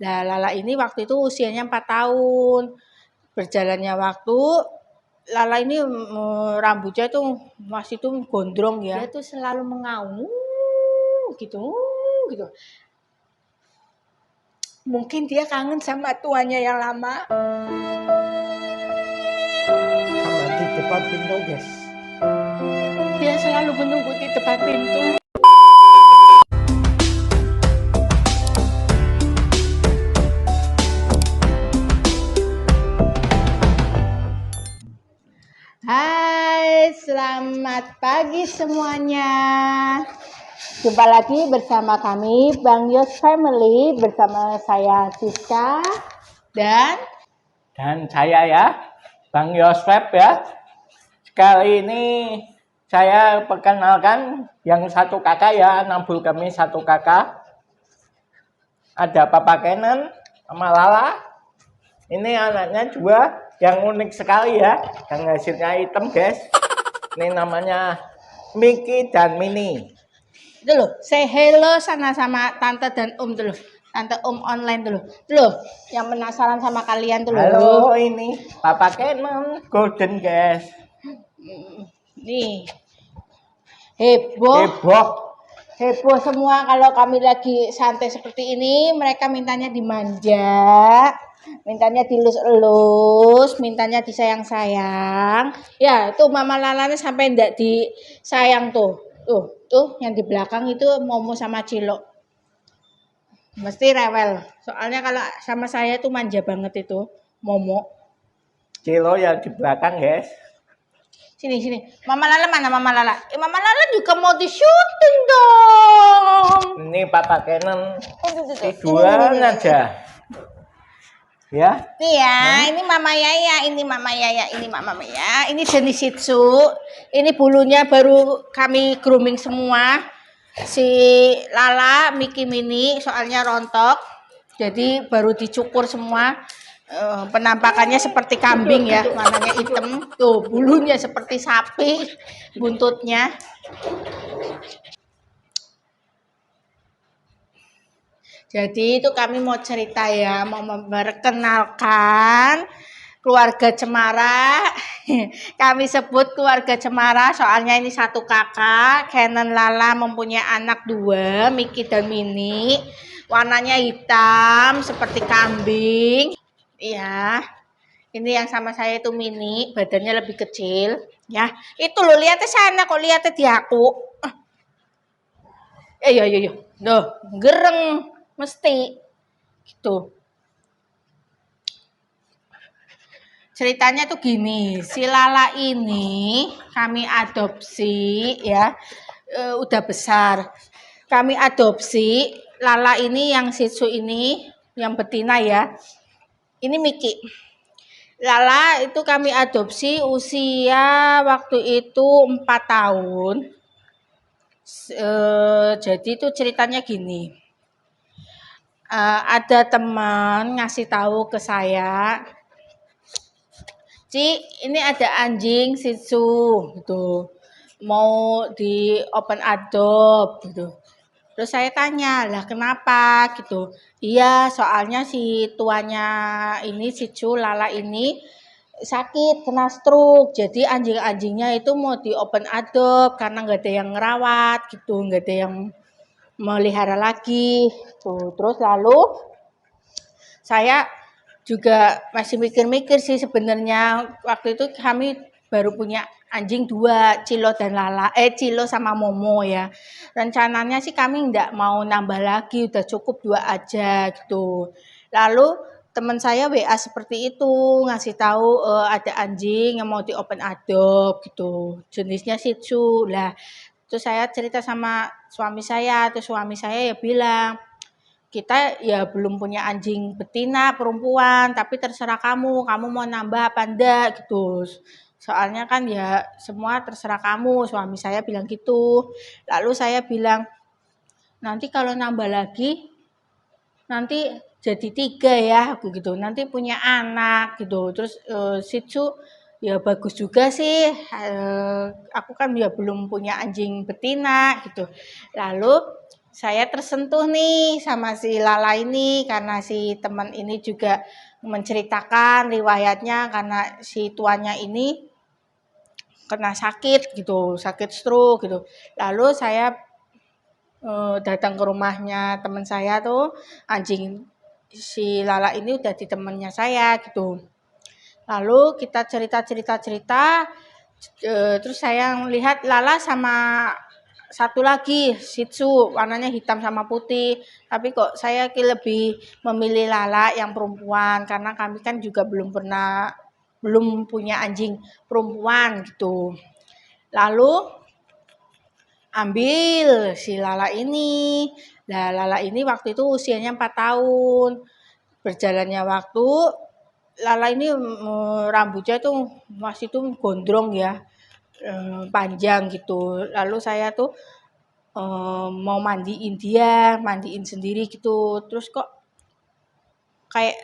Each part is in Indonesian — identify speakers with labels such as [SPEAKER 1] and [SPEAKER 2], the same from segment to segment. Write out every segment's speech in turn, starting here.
[SPEAKER 1] Nah, Lala ini waktu itu usianya 4 tahun. Berjalannya waktu, Lala ini rambutnya tuh masih tuh gondrong ya. Dia tuh selalu mengaum gitu, gitu. Mungkin dia kangen sama tuanya yang lama.
[SPEAKER 2] Sama di depan pintu, guys.
[SPEAKER 1] Dia selalu menunggu di depan pintu. Hai, selamat pagi semuanya. Jumpa lagi bersama kami Bang Yos Family, bersama saya Siska dan
[SPEAKER 2] saya ya, Bang Yosep ya. Kali ini saya perkenalkan yang satu kakak ya, nambul kami satu kakak. Ada Papa Kenan sama Lala. Ini anaknya dua yang unik sekali ya, yang hasilnya hitam guys. Ini namanya Miki dan Mini.
[SPEAKER 1] dulu, say hello sana sama tante dan om dulu. Tante om online dulu. Dulu, yang penasaran sama kalian dulu.
[SPEAKER 2] Halo, ini Papa Kenan Golden guys.
[SPEAKER 1] Nih. Heboh semua kalau kami lagi santai seperti ini, mereka mintanya dimanja, mintanya dilus-elus, mintanya disayang-sayang. Ya, itu Mama Lalanya sampai ndak disayang tuh. Tuh yang di belakang itu Momo sama Cilo. Mesti rewel. Soalnya kalau sama saya tuh manja banget itu, Momo.
[SPEAKER 2] Cilo yang di belakang guys.
[SPEAKER 1] Sini. Mama Lala mana Mama Lala? Mama Lala juga mau di syuting dong.
[SPEAKER 2] Ini Papa Kenan tiduran aja. Ya.
[SPEAKER 1] Nih ya, ini Mama Yaya, ini Mama Yaya, ini Mama Yaya. Ini jenis Shih Tzu. Ini bulunya baru kami grooming semua. Si Lala, Miki Mini, soalnya rontok. Jadi baru dicukur semua. Penampakannya seperti kambing ya, warnanya hitam. Tuh, bulunya seperti sapi, buntutnya. Jadi itu kami mau cerita ya, mau memperkenalkan keluarga Cemara. Kami sebut keluarga Cemara soalnya ini satu kakak. Kenan Lala mempunyai anak 2, Miki dan Mini. Warnanya hitam seperti kambing. Iya. Ini yang sama saya itu Mini, badannya lebih kecil. Ya, itu loh lihatnya sana kok, lihatnya di aku. Iya. Duh, gereng mesti gitu. Ceritanya tuh gini, si Lala ini kami adopsi ya, udah besar. Kami adopsi Lala ini yang Shih Tzu ini, yang betina ya. Ini Miki. Lala itu kami adopsi usia waktu itu 4 tahun. Jadi itu ceritanya gini. Ada teman ngasih tahu ke saya, Ci, ini ada anjing Shih Tzu gitu, mau di open adopt gitu. Terus saya tanya, lah kenapa gitu? Iya, soalnya si tuanya ini Shih Tzu Lala ini sakit, kena stroke. Jadi anjing-anjingnya itu mau di open adopt karena nggak ada yang ngerawat gitu, nggak ada yang melihara lagi. Tuh, terus lalu saya juga masih mikir-mikir sih sebenarnya. Waktu itu kami baru punya anjing 2, Cilo dan Lala, Cilo sama Momo ya. Rencananya sih kami nggak mau nambah lagi, udah cukup 2 aja gitu. Lalu teman saya WA seperti itu, ngasih tahu ada anjing yang mau di open adopt gitu, jenisnya Shih Tzu. Lah, terus saya cerita sama suami saya, terus suami saya ya bilang, kita ya belum punya anjing betina perempuan, tapi terserah kamu mau nambah apa enggak gitu. Soalnya kan ya semua terserah kamu, suami saya bilang gitu. Lalu saya bilang, nanti kalau nambah lagi, nanti jadi 3 ya, aku gitu. Nanti punya anak gitu. Terus Shih Tzu ya bagus juga sih. Aku kan ya belum punya anjing betina gitu. Lalu saya tersentuh nih sama si Lala ini karena si teman ini juga menceritakan riwayatnya karena si tuannya ini kena sakit gitu, sakit stroke gitu. Lalu saya datang ke rumahnya teman saya tuh, anjing si Lala ini udah di temennya saya gitu. Lalu kita cerita, terus saya lihat Lala sama satu lagi Shih Tzu warnanya hitam sama putih, tapi kok saya lebih memilih Lala yang perempuan karena kami kan juga belum punya anjing perempuan gitu. Lalu ambil si Lala ini. Nah, Lala ini waktu itu usianya 4 tahun. Berjalannya waktu, Lala ini rambutnya tuh masih tuh gondrong ya, panjang gitu. Lalu saya tuh mau mandiin dia, mandiin sendiri gitu. Terus kok kayak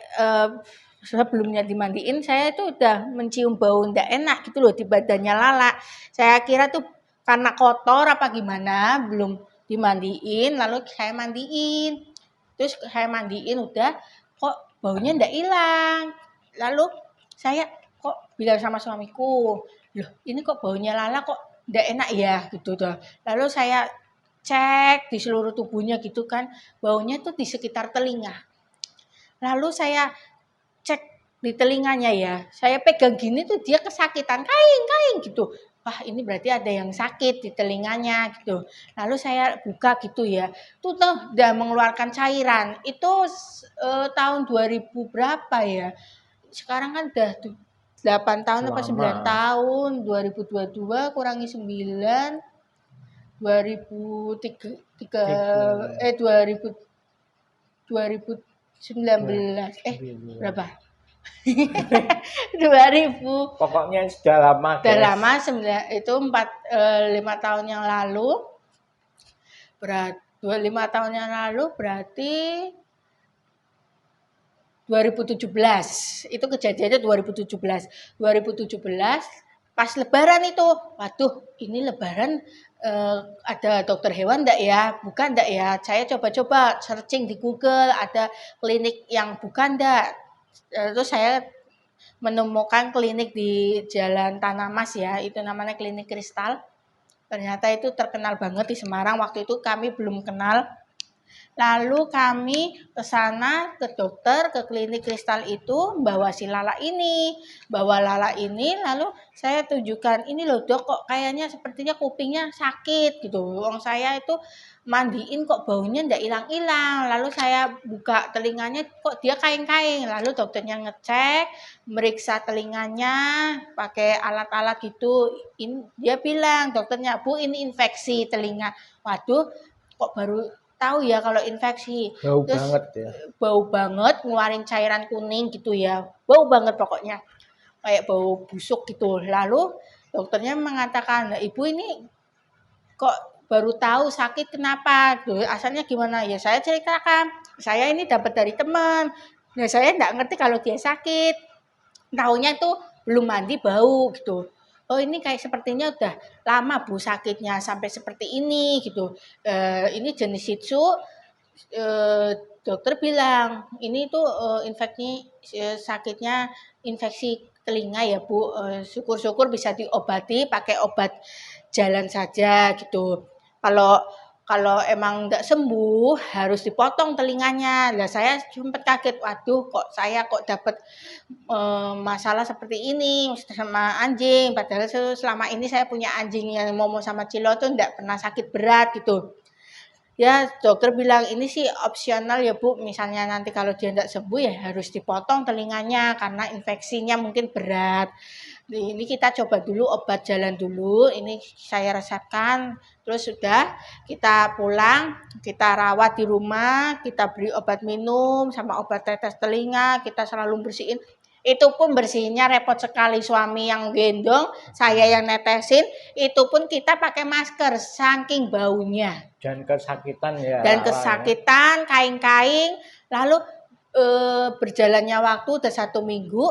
[SPEAKER 1] sebelumnya dimandiin saya tuh udah mencium bau ndak enak gitu loh di badannya Lala. Saya kira tuh karena kotor apa gimana, belum dimandiin, lalu saya mandiin. Terus saya mandiin udah, kok baunya ndak hilang. Lalu saya kok bilang sama suamiku, loh ini kok baunya Lala kok ndak enak ya gitu tuh. Lalu saya cek di seluruh tubuhnya gitu kan, baunya tuh di sekitar telinga. Lalu saya cek di telinganya ya, saya pegang gini tuh dia kesakitan, kaing gitu. Wah ini berarti ada yang sakit di telinganya gitu. Lalu saya buka gitu ya, tuh udah mengeluarkan cairan. Itu tahun 2000 berapa ya? Sekarang kan udah 8 tahun apa 9
[SPEAKER 2] Lama.
[SPEAKER 1] tahun, 2022 kurangi 9, 2003, 2019 berapa? 2000.
[SPEAKER 2] Pokoknya sudah lama,
[SPEAKER 1] Udah
[SPEAKER 2] guys.
[SPEAKER 1] lama, itu 5 tahun yang lalu. 5 tahun yang lalu berarti 2017. Itu kejadiannya 2017. 2017 pas lebaran itu. Waduh, ini lebaran ada dokter hewan enggak ya? Bukan enggak ya? Saya coba-coba searching di Google, ada klinik yang bukan enggak. Terus saya menemukan klinik di Jalan Tanah Mas ya, itu namanya Klinik Kristal. Ternyata itu terkenal banget di Semarang, waktu itu kami belum kenal. Lalu kami ke sana, ke dokter, ke klinik kristal itu, bawa si Lala ini. Bawa Lala ini, lalu saya tunjukkan, ini loh dok, kok kayaknya sepertinya kupingnya sakit gitu. Wong saya itu mandiin kok baunya ndak hilang-hilang. Lalu saya buka telinganya, kok dia kaing-kaing. Lalu dokternya ngecek, meriksa telinganya, pakai alat-alat gitu. Dia bilang, dokternya, Bu ini infeksi telinga. Waduh, kok baru tahu ya kalau infeksi.
[SPEAKER 2] Bau
[SPEAKER 1] Terus
[SPEAKER 2] banget ya.
[SPEAKER 1] bau banget, ngeluarin cairan kuning gitu ya. Bau banget pokoknya. Kayak bau busuk gitu. Lalu dokternya mengatakan, nah, Ibu ini kok baru tahu sakit kenapa? Asalnya gimana? Ya saya ceritakan. Saya ini dapat dari teman. Nah saya enggak ngerti kalau dia sakit. Taunya itu belum mandi bau gitu. Oh ini kayak sepertinya udah lama Bu sakitnya sampai seperti ini gitu. Ini jenis Shih Tzu, dokter bilang ini tuh infeksi sakitnya infeksi telinga ya Bu. Syukur-syukur bisa diobati pakai obat jalan saja gitu. Kalau emang nggak sembuh harus dipotong telinganya. Lah saya sempat kaget, waduh kok saya kok dapat masalah seperti ini sama anjing. Padahal selama ini saya punya anjing yang Momo sama Cilo tuh enggak pernah sakit berat gitu. Ya dokter bilang ini sih opsional ya Bu, misalnya nanti kalau dia enggak sembuh ya harus dipotong telinganya karena infeksinya mungkin berat. Ini kita coba dulu obat jalan dulu, ini saya resepkan, terus sudah kita pulang, kita rawat di rumah, kita beri obat minum sama obat tetes telinga, kita selalu bersihin. Itu pun bersihnya repot sekali, suami yang gendong, saya yang netesin, itu pun kita pakai masker saking baunya.
[SPEAKER 2] Dan kesakitan ya.
[SPEAKER 1] Dan
[SPEAKER 2] Lala,
[SPEAKER 1] kesakitan, kaing-kaing, lalu berjalannya waktu udah 1 minggu,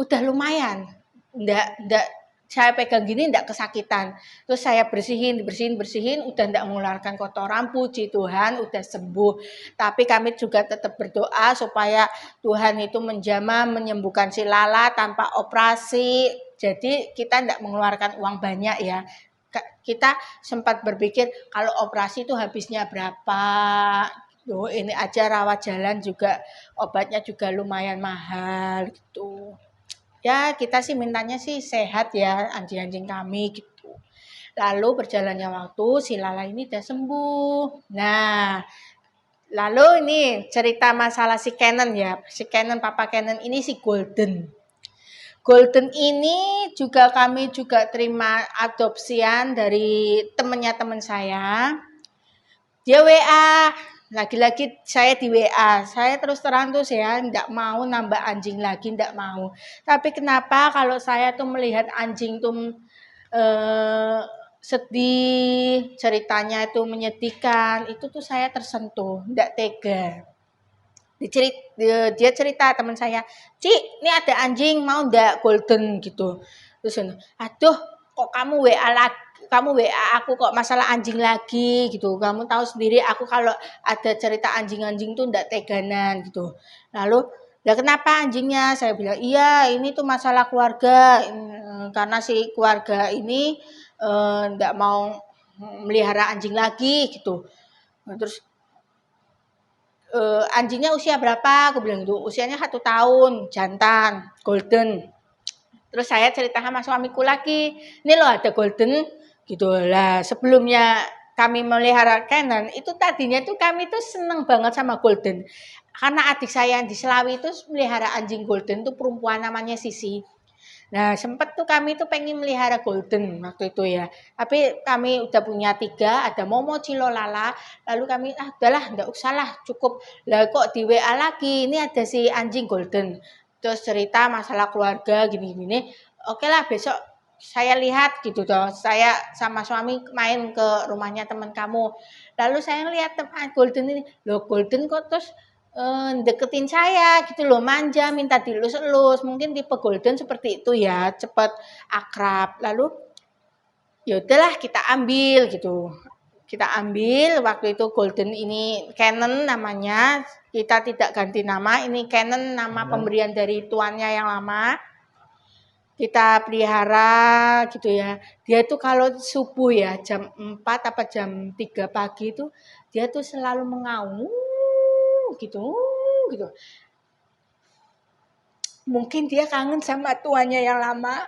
[SPEAKER 1] udah lumayan. Nggak saya pegang gini enggak kesakitan. Terus saya bersihin, udah enggak mengeluarkan kotoran, puji Tuhan udah sembuh. Tapi kami juga tetap berdoa supaya Tuhan itu menjamah, menyembuhkan si Lala tanpa operasi. Jadi kita enggak mengeluarkan uang banyak ya. Kita sempat berpikir kalau operasi itu habisnya berapa. Loh, ini aja rawat jalan juga obatnya juga lumayan mahal gitu. Ya kita sih mintanya sih sehat ya anjing-anjing kami gitu. Lalu berjalannya waktu si Lala ini udah sembuh. Nah, lalu ini cerita masalah si Canon ya. Si Canon, Papa Canon ini si Golden. Golden ini juga kami juga terima adopsian dari temennya teman saya. Dia WA, lagi-lagi saya di WA, saya terus terang tuh saya nggak mau nambah anjing lagi, nggak mau. Tapi kenapa kalau saya tuh melihat anjing tuh sedih, ceritanya itu menyedihkan, itu tuh saya tersentuh, nggak tega. Dia cerita teman saya, Ci, ini ada anjing mau nggak golden gitu. Terus, aduh, kok kamu WA lagi? Kamu WA aku kok masalah anjing lagi gitu. Kamu tahu sendiri aku kalau ada cerita anjing-anjing tuh ndak teganan gitu. Lalu, ya kenapa anjingnya? Saya bilang, iya ini tuh masalah keluarga. Karena si keluarga ini ndak mau melihara anjing lagi gitu. Terus anjingnya usia berapa? Aku bilang gitu. Usianya 1 tahun, jantan, golden. Terus saya cerita sama suamiku lagi, ini loh ada golden gitu lah. Sebelumnya kami melihara Canon, itu tadinya tuh kami tuh seneng banget sama golden. Karena adik saya yang di Selawi itu melihara anjing golden tuh perempuan namanya Sisi. Nah, sempet tuh kami tuh pengen melihara golden waktu itu ya. Tapi kami udah punya 3, ada Momo, Cilo, Lala. Lalu kami, udahlah, enggak usah lah, cukup. Lah kok di WA lagi, ini ada si anjing golden. Terus cerita masalah keluarga gini-gini. Oke lah, besok saya lihat gitu toh. Saya sama suami main ke rumahnya teman kamu. Lalu saya lihat teman golden ini. Loh, golden kok terus deketin saya gitu loh, manja, minta dilus-elus. Mungkin tipe golden seperti itu ya, cepat akrab. Lalu ya udahlah kita ambil gitu. Kita ambil waktu itu golden ini Canon namanya. Kita tidak ganti nama, ini Canon nama pemberian dari tuannya yang lama. Kita pelihara gitu ya. Dia tuh kalau subuh ya jam 4 apa jam 3 pagi itu dia tuh selalu mengaum gitu gitu. Mungkin dia kangen sama tuannya yang lama.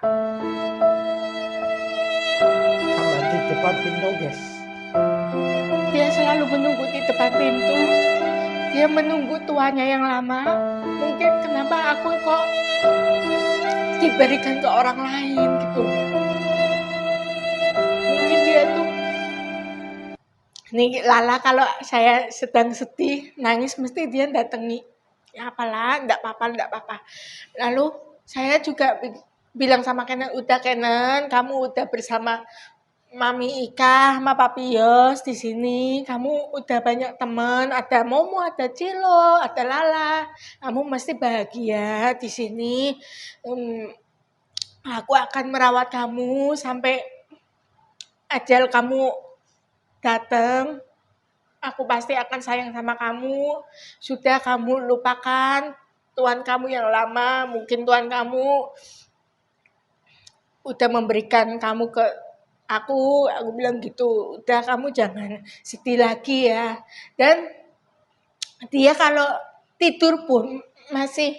[SPEAKER 2] Sama di depan pintu, guys.
[SPEAKER 1] Dia selalu menunggu di depan pintu. Dia menunggu tuannya yang lama. Mungkin kenapa aku kok diberikan ke orang lain gitu. Mungkin dia tuh nih Lala kalau saya sedang sedih, nangis mesti dia datangi. Ya apalah, enggak apa-apa. Lalu saya juga bilang sama Kenan, udah Kenan, kamu udah bersama Mami Ika sama Papi Yos di sini. Kamu udah banyak teman, ada Momo, ada Cilo, ada Lala. Kamu mesti bahagia di sini. Aku akan merawat kamu sampai ajal kamu datang. Aku pasti akan sayang sama kamu. Sudah kamu lupakan Tuhan kamu yang lama. Mungkin Tuhan kamu udah memberikan kamu ke aku bilang gitu. Udah kamu jangan sedih lagi ya. Dan dia kalau tidur pun masih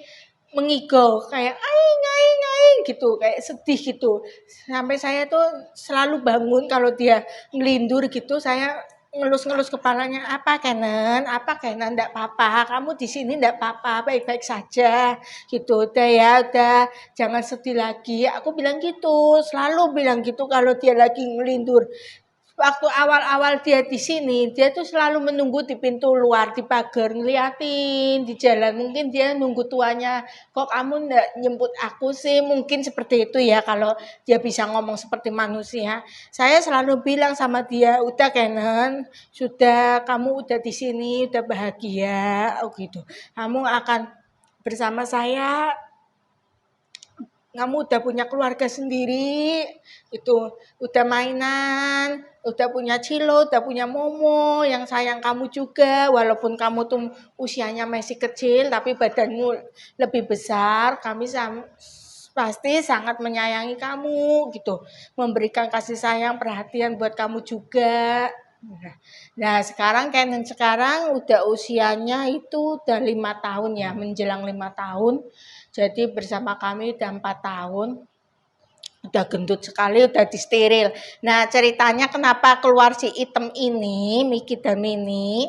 [SPEAKER 1] mengigau kayak aing gitu, kayak sedih gitu. Sampai saya tuh selalu bangun kalau dia ngelindur gitu, saya ngelus-ngelus kepalanya, apa Kenan, enggak apa-apa, kamu di sini enggak apa-apa, baik-baik saja, gitu, udah ya, udah, jangan sedih lagi, aku bilang gitu, selalu bilang gitu kalau dia lagi ngelindur. Waktu awal-awal dia di sini, dia tuh selalu menunggu di pintu luar, di pagar, ngeliatin di jalan. Mungkin dia nunggu tuanya, kok kamu enggak nyemput aku sih? Mungkin seperti itu ya kalau dia bisa ngomong seperti manusia. Saya selalu bilang sama dia, udah Kenan, sudah kamu udah di sini, udah bahagia, oh gitu. Kamu akan bersama saya kamu udah punya keluarga sendiri, itu udah mainan, udah punya Cilo, udah punya Momo yang sayang kamu juga, walaupun kamu tuh usianya masih kecil tapi badanmu lebih besar, pasti sangat menyayangi kamu gitu, memberikan kasih sayang, perhatian buat kamu juga. Nah, sekarang Canon sekarang udah usianya itu udah 5 tahun ya, menjelang 5 tahun. Jadi bersama kami udah 4 tahun, udah gendut sekali, udah disteril. Nah ceritanya kenapa keluar si item ini, Miki dan Mini,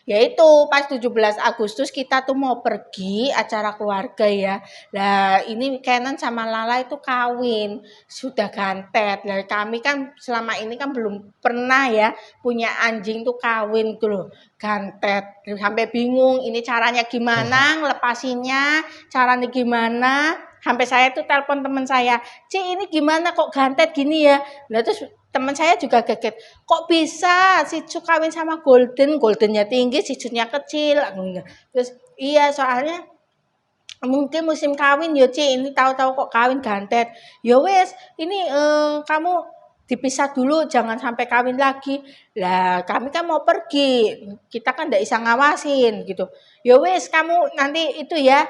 [SPEAKER 1] yaitu pas 17 Agustus kita tuh mau pergi acara keluarga ya. Nah ini Canon sama Lala itu kawin, sudah gantet. Nah kami kan selama ini kan belum pernah ya punya anjing tuh kawin tuh loh, gantet. Sampai bingung ini caranya gimana ngelepasinnya, caranya gimana. Sampai saya tuh telepon teman saya, Ci ini gimana kok gantet gini ya. Nah terus teman saya juga kaget, kok bisa si Cu kawin sama goldennya tinggi, si Cunya kecil. Terus iya soalnya mungkin musim kawin ya Ci, ini tahu-tahu kok kawin gantet. Ya wes, ini kamu dipisah dulu, jangan sampai kawin lagi. Lah kami kan mau pergi, kita kan ndak bisa ngawasin gitu. Ya wes, kamu nanti itu ya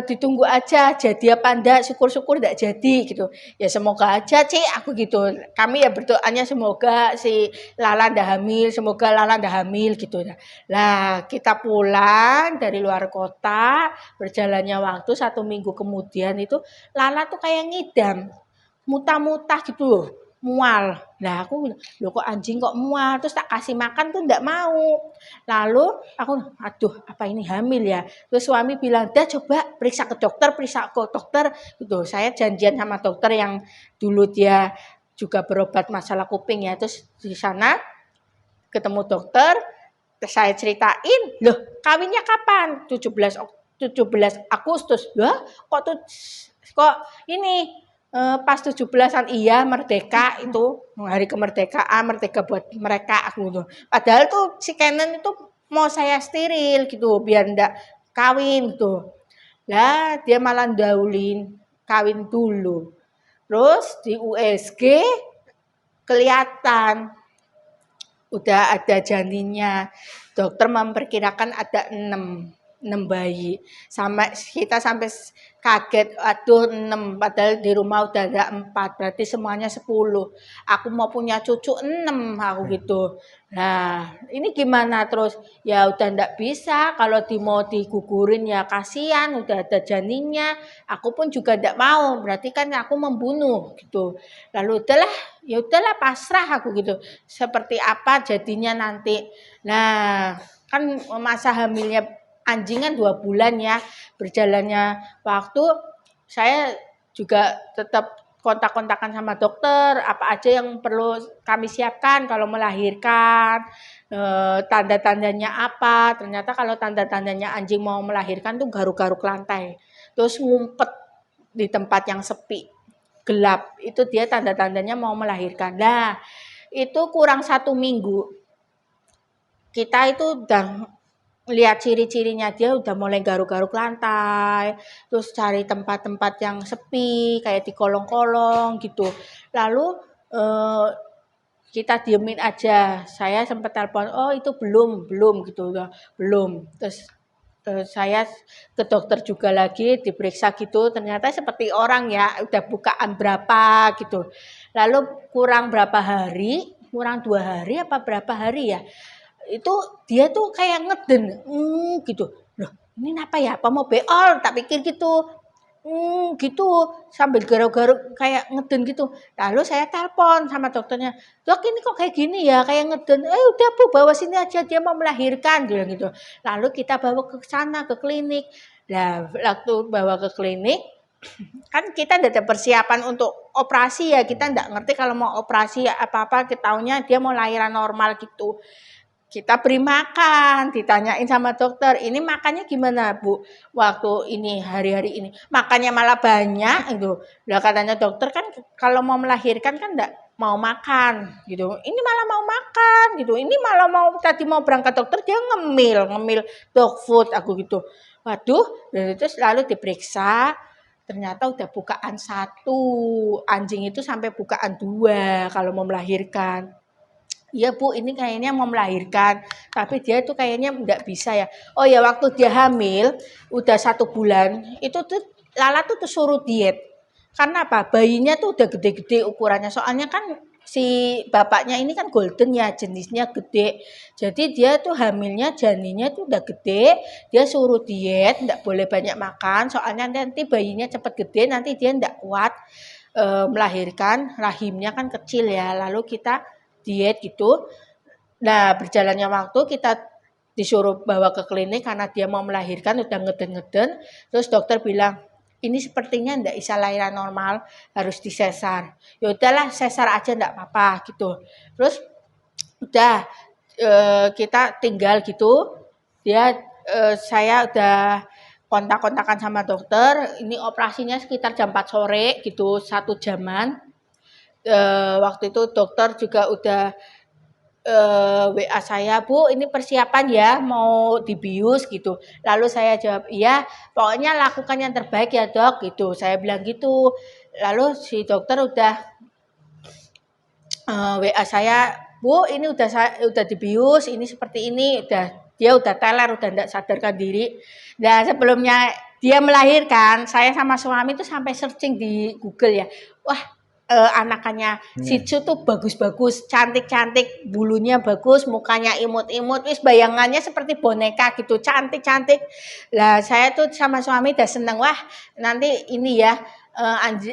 [SPEAKER 1] ditunggu aja jadi apa ndak, syukur-syukur ndak jadi gitu. Ya semoga aja Ci, aku gitu. Kami ya berdoanya semoga si Lala ndak hamil, semoga Lala ndak hamil gitu. Lah kita pulang dari luar kota, berjalannya waktu 1 minggu kemudian itu Lala tuh kayak ngidam, muntah-muntah gitu loh, mual. Nah aku bilang, loh kok anjing kok mual, terus tak kasih makan tuh ndak mau. Lalu aku, aduh apa ini hamil ya. Terus suami bilang, dah coba periksa ke dokter gitu. Saya janjian sama dokter yang dulu dia juga berobat masalah kuping ya. Terus di sana ketemu dokter, saya ceritain, loh kawinnya kapan? 17 Agustus. Lah kok ini pas 17-an iya merdeka itu hari kemerdekaan, merdeka buat mereka aku tuh. Padahal tuh si Canon itu mau saya steril gitu biar ndak kawin tuh. Lah dia malah daulin kawin dulu. Terus di USG kelihatan udah ada janinnya. Dokter memperkirakan ada 6 bayi. Kita sampai kaget, aduh 6, padahal di rumah udah ada 4, berarti semuanya 10. Aku mau punya cucu 6, aku gitu. Nah, ini gimana terus? Ya udah ndak bisa, kalau mau digugurin ya kasihan, udah ada janinnya. Aku pun juga ndak mau, berarti kan aku membunuh gitu. Lalu ya udahlah pasrah aku gitu. Seperti apa jadinya nanti. Nah, kan masa hamilnya anjing kan 2 bulan ya. Berjalannya waktu saya juga tetap kontak-kontakan sama dokter, apa aja yang perlu kami siapkan kalau melahirkan, tanda-tandanya apa. Ternyata kalau tanda-tandanya anjing mau melahirkan tuh garuk-garuk lantai. Terus ngumpet di tempat yang sepi, gelap. Itu dia tanda-tandanya mau melahirkan. Nah, itu kurang 1 minggu. Kita itu udah lihat ciri-cirinya dia udah mulai garuk-garuk lantai, terus cari tempat-tempat yang sepi, kayak di kolong-kolong gitu. Lalu kita diemin aja. Saya sempat telepon, oh itu belum gitu, belum. Terus saya ke dokter juga lagi diperiksa gitu, ternyata seperti orang ya, udah bukaan berapa gitu. Lalu kurang berapa hari, kurang 2 hari apa berapa hari ya, itu dia tuh kayak ngeden, gitu. Loh ini apa ya, apa mau beol, tak pikir gitu. Gitu, sambil garuk-garuk kayak ngeden gitu. Lalu saya telepon sama dokternya, "Dok ini kok kayak gini ya, kayak ngeden." Udah Bu bawa sini aja, dia mau melahirkan, dia bilang gitu. Lalu kita bawa ke sana, ke klinik. Nah, waktu bawa ke klinik, kan kita udah ada persiapan untuk operasi ya, kita nggak ngerti kalau mau operasi apa-apa, kita taunya dia mau lahiran normal gitu. Kita beri makan, ditanyain sama dokter, "Ini makannya gimana, Bu? Waktu ini, hari-hari ini." Makannya malah banyak itu. Lah katanya dokter kan kalau mau melahirkan kan enggak mau makan gitu. Ini malah mau makan gitu. Ini malah tadi mau berangkat dokter dia ngemil dog food aku gitu. Waduh, terus lalu diperiksa. ternyata udah bukaan 1, anjing itu sampai bukaan 2 kalau mau melahirkan. Iya Bu, ini kayaknya mau melahirkan, tapi dia tuh kayaknya nggak bisa ya. Oh ya, waktu dia hamil, udah 1 bulan, itu tuh Lala tuh suruh diet. Karena apa? Bayinya tuh udah gede-gede ukurannya. Soalnya kan si bapaknya ini kan golden ya, jenisnya gede. Jadi dia tuh hamilnya janinnya tuh udah gede, dia suruh diet, nggak boleh banyak makan. Soalnya nanti bayinya cepet gede, nanti dia nggak kuat melahirkan, rahimnya kan kecil ya. Lalu kita diet gitu. Nah, berjalannya waktu kita disuruh bawa ke klinik karena dia mau melahirkan udah ngeden-ngeden. Terus dokter bilang, ini sepertinya ndak bisa lahiran normal, harus disesar. Ya udahlah, sesar aja ndak apa-apa gitu. Terus udah kita tinggal gitu. Saya udah kontak-kontakan sama dokter. Ini operasinya sekitar jam 4 sore gitu, 1 jaman. Waktu itu dokter juga udah WA saya, "Bu, ini persiapan ya mau dibius," gitu. Lalu saya jawab, "Iya, pokoknya lakukan yang terbaik ya, Dok," gitu. Saya bilang gitu. Lalu si dokter udah WA saya, "Bu, ini udah dibius, ini seperti ini." Dia udah teler, udah enggak sadarkan diri. Nah, sebelumnya dia melahirkan, saya sama suami tuh sampai searching di Google ya. Wah, anakannya Shih Tzu tuh bagus-bagus, cantik-cantik, bulunya bagus, mukanya imut-imut, wis bayangannya seperti boneka gitu, cantik-cantik. Lah saya tuh sama suami udah seneng, wah nanti ini ya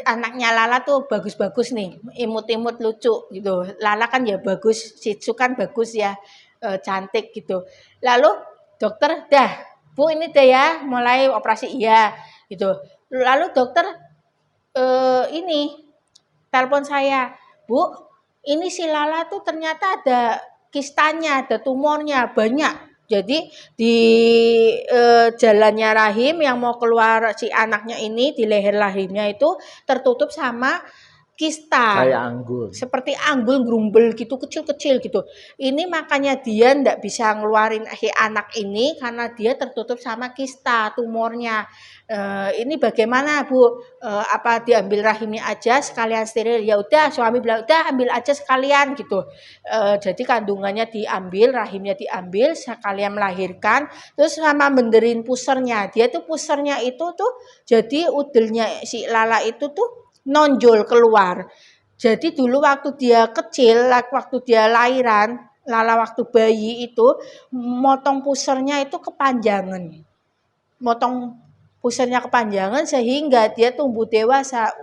[SPEAKER 1] anaknya Lala tuh bagus-bagus nih, imut-imut lucu gitu. Lala kan ya bagus, Shih Tzu kan bagus ya, cantik gitu. Lalu dokter, dah Bu ini deh ya, mulai operasi iya gitu. Lalu dokter ini telepon saya, "Bu, ini si Lala tuh ternyata ada kistanya, ada tumornya banyak. Jadi di jalannya rahim yang mau keluar si anaknya ini di leher rahimnya itu tertutup sama kista.
[SPEAKER 2] Kayak anggur.
[SPEAKER 1] Seperti anggur grumbel gitu, kecil-kecil gitu. Ini makanya dia ndak bisa ngeluarin si anak ini karena dia tertutup sama kista, tumornya. Ini bagaimana Bu? Apa diambil rahimnya aja sekalian steril? Ya udah, suami bilang, "Udah ambil aja sekalian," gitu. Jadi kandungannya diambil, rahimnya diambil, sekalian melahirkan, terus sama benerin pusernya. Dia tuh pusernya itu tuh jadi udelnya si Lala itu tuh nonjol keluar. Jadi dulu waktu dia kecil, waktu dia lahiran, Lala waktu bayi itu, motong pusernya itu kepanjangan. Motong pusernya kepanjangan sehingga dia tumbuh dewasa.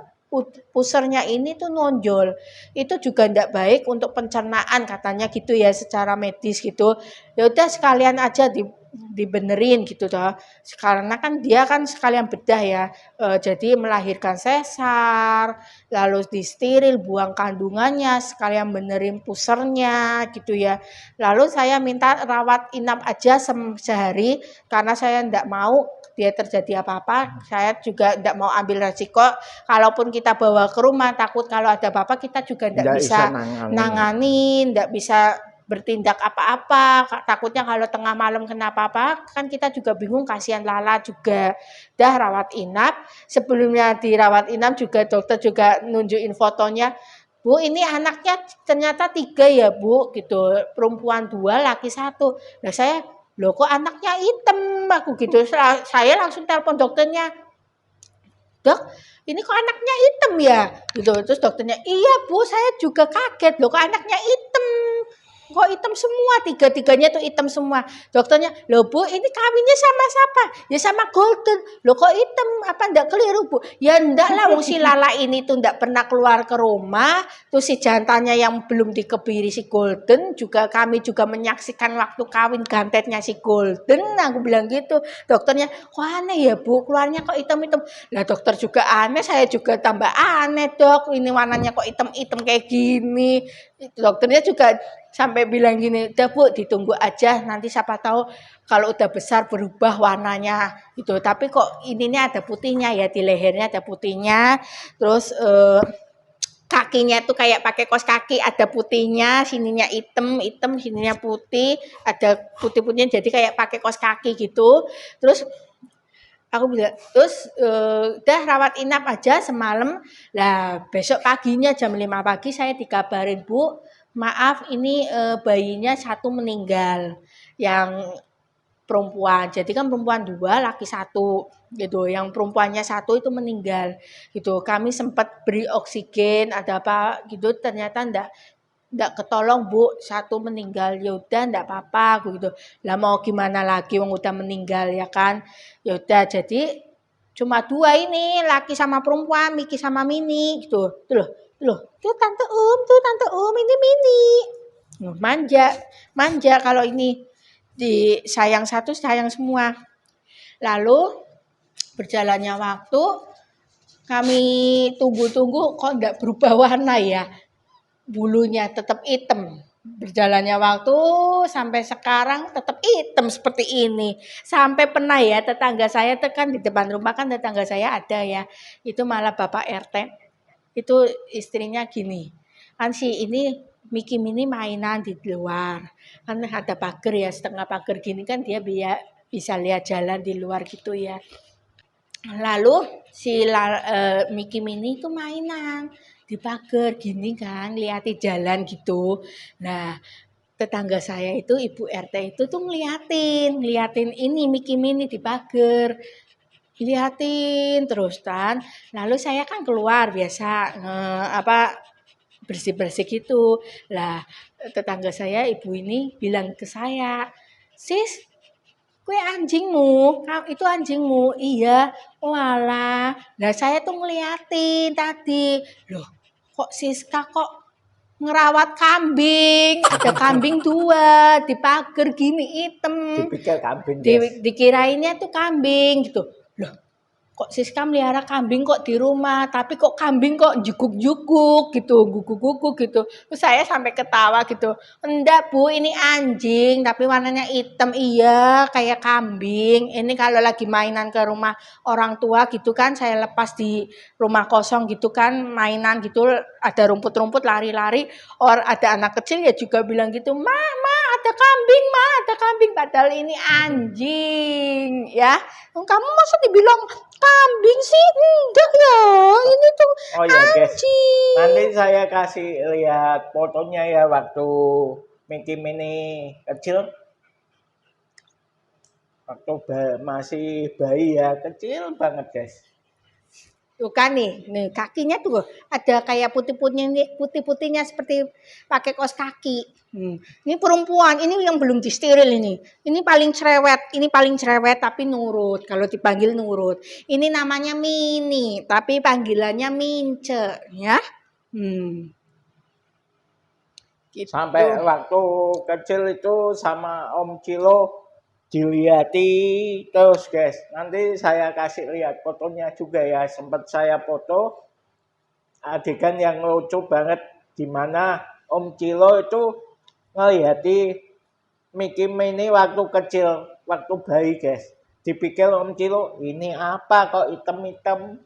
[SPEAKER 1] Pusernya ini tuh nonjol. Itu juga tidak baik untuk pencernaan katanya gitu ya secara medis gitu. Ya udah sekalian aja dibenerin gitu toh. Karena kan dia kan sekalian bedah ya. Jadi melahirkan sesar, lalu disteril, buang kandungannya, sekalian benerin pusernya gitu ya. Lalu saya minta rawat inap aja sehari karena saya tidak mau dia terjadi apa-apa, saya juga tidak mau ambil resiko. Kalaupun kita bawa ke rumah, takut kalau ada apa-apa kita juga tidak bisa nanganin, tidak bisa bertindak apa-apa. Takutnya kalau tengah malam kena apa-apa, kan kita juga bingung, kasihan Lala juga. Dah rawat inap, sebelumnya dirawat inap juga dokter juga nunjukin fotonya. Bu, ini anaknya ternyata 3 ya Bu, gitu. Perempuan 2, laki 1. Nah saya, loh kok anaknya hitam, aku gitu. Saya langsung telepon dokternya, "Dok, ini kok anaknya hitam ya?" Gitu. Terus dokternya, "Iya Bu, saya juga kaget, loh kok anaknya hitam. Kok hitam semua, tiga-tiganya tuh hitam semua." Dokternya, "Loh Bu, ini kawinnya sama siapa?" "Ya sama golden." "Loh kok hitam, apa ndak keliru Bu?" "Ya ndak lah, wong si Lala ini tuh ndak pernah keluar ke rumah, tuh si jantannya yang belum dikebiri si golden, juga kami juga menyaksikan waktu kawin gantetnya si golden." Aku bilang gitu. Dokternya, "Kok aneh ya Bu, keluarnya kok hitam-hitam." Lah dokter juga aneh, saya juga tambah aneh, "Dok, ini warnanya kok hitam-hitam kayak gini." Dokternya juga sampai bilang gini, "Udah Bu, ditunggu aja, nanti siapa tahu kalau udah besar berubah warnanya gitu. Tapi kok ininya ada putihnya ya, di lehernya ada putihnya. Terus kakinya tuh kayak pakai kaos kaki ada putihnya, sininya hitam, sininya putih, ada putih-putihnya jadi kayak pakai kaos kaki gitu. Terus Aku bilang, terus udah rawat inap aja semalam. Lah besok paginya jam 5 pagi saya dikabarin, Bu, maaf ini bayinya satu meninggal, yang perempuan. Jadi kan perempuan dua, laki satu gitu. Yang perempuannya satu itu meninggal gitu. Kami sempat beri oksigen, ada apa gitu, ternyata ndak ketolong Bu, satu meninggal. Ya udah ndak apa-apa aku gitu. Lah mau gimana lagi wong udah meninggal ya kan. Ya udah jadi cuma dua ini, laki sama perempuan, Miki sama Mini gitu. Tuh loh, tuh tante ini Mini. Manja, manja kalau ini di sayang satu sayang semua. Lalu berjalannya waktu kami tunggu-tunggu kok nggak berubah warna ya, bulunya tetap hitam. Berjalannya waktu sampai sekarang tetap hitam seperti ini. Sampai pernah ya tetangga saya tekan di depan rumah kan tetangga saya ada ya. Itu malah Bapak RT. Itu istrinya gini. Kan si ini Miki Mini mainan di luar. Kan ada pagar ya, setengah pagar gini kan dia bisa lihat jalan di luar gitu ya. Lalu si Miki Mini itu mainan di pagar gini kan, liatin jalan gitu. Nah, tetangga saya itu Ibu RT itu tuh ngeliatin ini Miki Mini di pagar. Liatin terus kan. Lalu saya kan keluar biasa bersih-bersih gitu. Lah, tetangga saya ibu ini bilang ke saya, "Sis, kue anjingmu, itu anjingmu." Iya, walah. Nah saya tuh ngeliatin tadi, loh kok Siska kok ngerawat kambing, ada kambing dua di pagar gini hitam.
[SPEAKER 2] Dipikir kambing, guys.
[SPEAKER 1] Dikirainnya tuh kambing gitu. Loh, kok Siska melihara kambing kok di rumah, tapi kok kambing kok jukuk-jukuk gitu, guguk-guguk gitu. Terus saya sampai ketawa gitu. Enggak Bu, ini anjing tapi warnanya hitam. Iya, kayak kambing. Ini kalau lagi mainan ke rumah orang tua gitu kan, saya lepas di rumah kosong gitu kan, mainan gitu, ada rumput-rumput lari-lari. Or ada anak kecil ya juga bilang gitu, Ma, ada kambing, Ma, ada kambing. Padahal ini anjing, ya. Kamu masa dibilang kambing sih? Enggak ya, ini tuh
[SPEAKER 2] Oh ya guys,
[SPEAKER 1] anjing.
[SPEAKER 2] nanti saya kasih lihat fotonya ya waktu Miki Mini kecil. Waktu masih bayi ya, kecil banget guys.
[SPEAKER 1] Tuh kan nih kakinya tuh ada kayak putih-putihnya seperti pakai kaos kaki. Ini perempuan, ini yang belum disteril ini. Ini paling cerewet tapi nurut. Kalau dipanggil nurut. Ini namanya Mini, tapi panggilannya Mince, ya.
[SPEAKER 2] Gitu. Sampai waktu kecil itu sama Om Cilo diliati terus guys. Nanti saya kasih lihat fotonya juga ya. Sempat saya foto adegan yang lucu banget di mana Om Cilo itu ngelihati Miki Mini waktu kecil, waktu bayi guys. Dipikir Om Cilo ini apa kok hitam-hitam.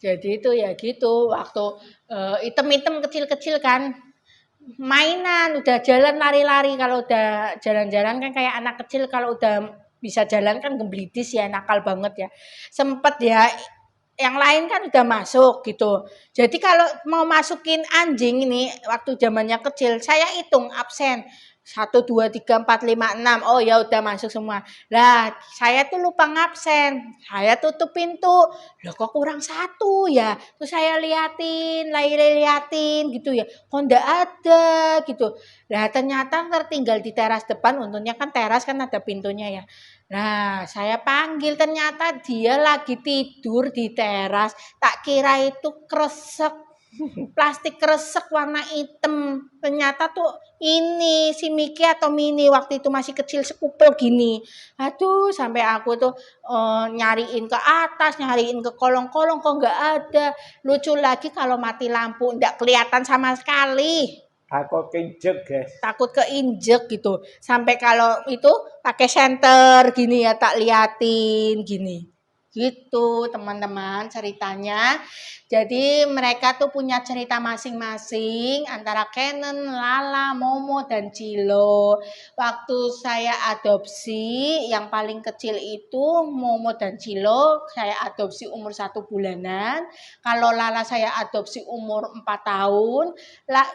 [SPEAKER 1] Jadi itu ya gitu, waktu item-item kecil-kecil kan, mainan, udah jalan lari-lari. Kalau udah jalan-jalan kan kayak anak kecil, kalau udah bisa jalan kan gemblitis ya, nakal banget ya. Sempet ya, yang lain kan udah masuk gitu. Jadi kalau mau masukin anjing ini, waktu zamannya kecil, saya hitung absen. 1, 2, 3, 4, 5, 6. Oh ya udah masuk semua. Lah saya tuh lupa ngabsen. Saya tutup pintu. Loh kok kurang satu ya. Terus saya liatin gitu ya. Kok enggak ada gitu. Lah ternyata tertinggal di teras depan. Untungnya kan teras kan ada pintunya ya. Nah saya panggil, ternyata dia lagi tidur di teras. Tak kira itu kresek. plastik kresek warna hitam. Ternyata tuh ini si Miki atau Mini waktu itu masih kecil sekupel gini. Aduh, sampai aku tuh nyariin ke atas, nyariin ke kolong-kolong kok nggak ada. Lucu lagi kalau mati lampu nggak kelihatan sama sekali.
[SPEAKER 2] Aku kinjek, guys.
[SPEAKER 1] Takut keinjek gitu. Sampai kalau itu pakai senter gini ya tak liatin gini. Gitu teman-teman ceritanya. Jadi mereka tuh punya cerita masing-masing antara Canon, Lala, Momo, dan Cilo. Waktu saya adopsi yang paling kecil itu Momo dan Cilo saya adopsi umur 1 bulanan. Kalau Lala saya adopsi umur 4 tahun.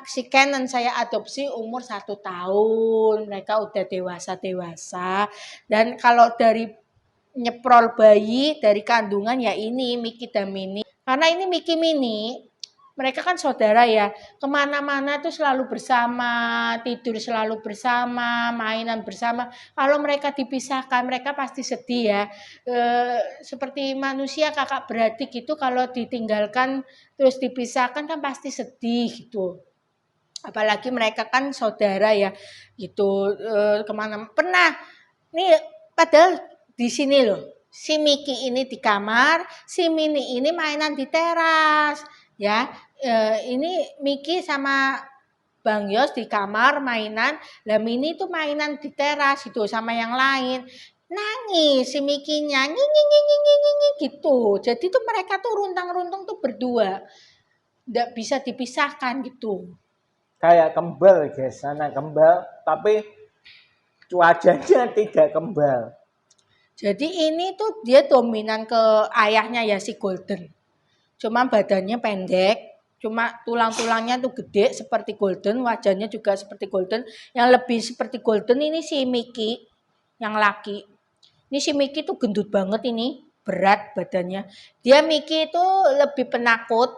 [SPEAKER 1] Si Canon saya adopsi umur 1 tahun. Mereka udah dewasa-dewasa. Dan kalau dari nyeprol bayi dari kandungan ya ini Miki dan Mini. Karena ini Miki Mini, mereka kan saudara ya. Kemana-mana tuh selalu bersama, tidur selalu bersama, mainan bersama. Kalau mereka dipisahkan, mereka pasti sedih ya. Seperti manusia kakak beradik itu kalau ditinggalkan terus dipisahkan kan pasti sedih gitu. Apalagi mereka kan saudara ya gitu. Kemana pernah nih padahal di sini loh, si Miki ini di kamar, si Mini ini mainan di teras, ya. Ini Miki sama Bang Yos di kamar mainan, lah Mini tuh mainan di teras gitu sama yang lain. Nangis si Mikinya, gitu. Jadi tuh mereka tuh runtang-runtung tuh berdua, nggak bisa dipisahkan gitu.
[SPEAKER 2] Kayak kembar, guys, anak kembar, tapi wajahnya tidak kembar.
[SPEAKER 1] Jadi ini tuh dia dominan ke ayahnya ya si Golden. Cuma badannya pendek, cuma tulang-tulangnya tuh gede seperti Golden, wajahnya juga seperti Golden. Yang lebih seperti Golden ini si Miki, yang laki. Ini si Miki tuh gendut banget ini, berat badannya. Dia Miki itu lebih penakut.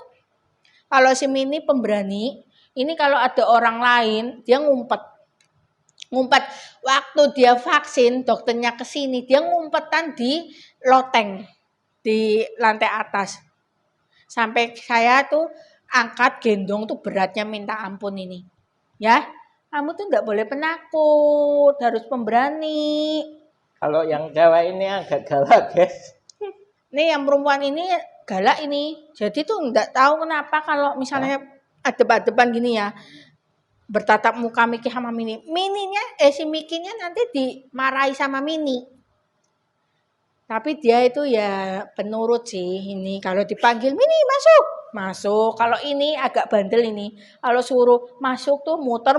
[SPEAKER 1] Kalau si Mini pemberani, ini kalau ada orang lain, dia ngumpet waktu dia vaksin dokternya ke sini dia ngumpetan di loteng di lantai atas sampai saya tuh angkat gendong tuh beratnya minta ampun ini ya kamu tuh nggak boleh penakut harus pemberani.
[SPEAKER 2] Kalau yang cewek ini agak galak, guys.
[SPEAKER 1] Nih yang perempuan ini galak ini jadi tuh nggak tahu kenapa kalau misalnya adep-adepan gini ya bertatap muka Miki sama Mini. Si Mikinya nanti dimarahi sama Mini. Tapi dia itu ya penurut sih ini. Kalau dipanggil Mini masuk, masuk. Kalau ini agak bandel ini. Kalau suruh masuk tuh muter